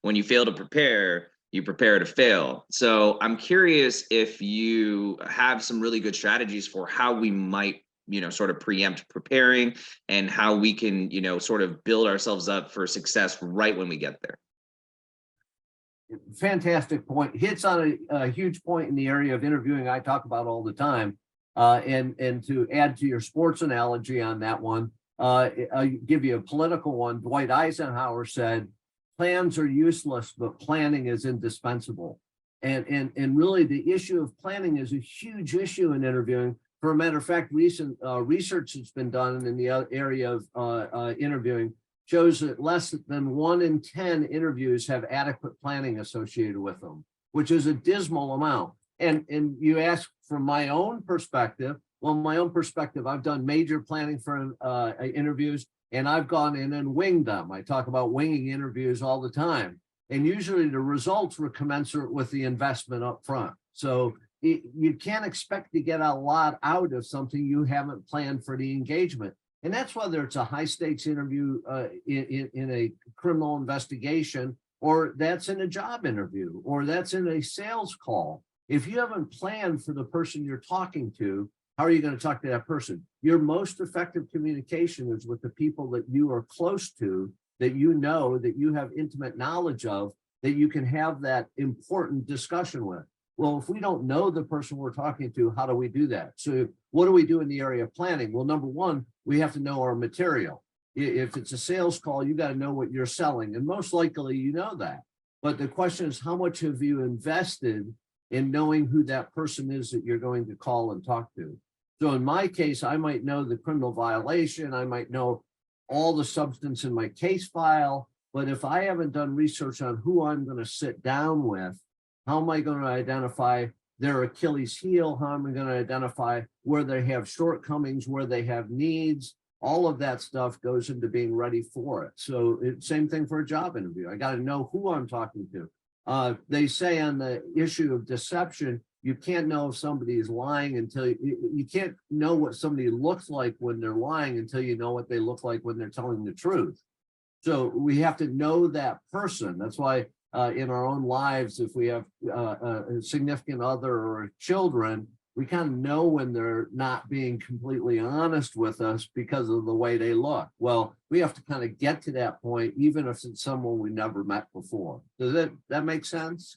when you fail to prepare, you prepare to fail. So I'm curious if you have some really good strategies for how we might, sort of preempt preparing, and how we can, sort of build ourselves up for success right when we get there. Fantastic point. Hits on a huge point in the area of interviewing I talk about all the time. And to add to your sports analogy on that one, I'll give you a political one. Dwight Eisenhower said, plans are useless, but planning is indispensable. And really the issue of planning is a huge issue in interviewing. For a matter of fact, recent research that's been done in the area of interviewing shows that less than 1 in 10 interviews have adequate planning associated with them, which is a dismal amount. And you ask from my own perspective. Well, my own perspective, I've done major planning for interviews, and I've gone in and winged them. I talk about winging interviews all the time. And usually the results were commensurate with the investment up front. So you can't expect to get a lot out of something you haven't planned for the engagement. And that's whether it's a high stakes interview in a criminal investigation, or that's in a job interview, or that's in a sales call. If you haven't planned for the person you're talking to, how are you going to talk to that person? Your most effective communication is with the people that you are close to, that you know, that you have intimate knowledge of, that you can have that important discussion with. Well, if we don't know the person we're talking to, how do we do that? So what do we do in the area of planning? Well, number one, we have to know our material. If it's a sales call, you got to know what you're selling. And most likely you know that. But the question is, how much have you invested in knowing who that person is that you're going to call and talk to? So in my case, I might know the criminal violation. I might know all the substance in my case file. But if I haven't done research on who I'm going to sit down with, how am I going to identify their Achilles heel? How am I going to identify where they have shortcomings, where they have needs? All of that stuff goes into being ready for it. So same thing for a job interview. I got to know who I'm talking to. They say on the issue of deception, you can't know if somebody is lying until you can't know what somebody looks like when they're lying until you know what they look like when they're telling the truth. So we have to know that person. That's why in our own lives, if we have a significant other or children, we kind of know when they're not being completely honest with us because of the way they look. Well, we have to kind of get to that point, even if it's someone we never met before. Does that make sense?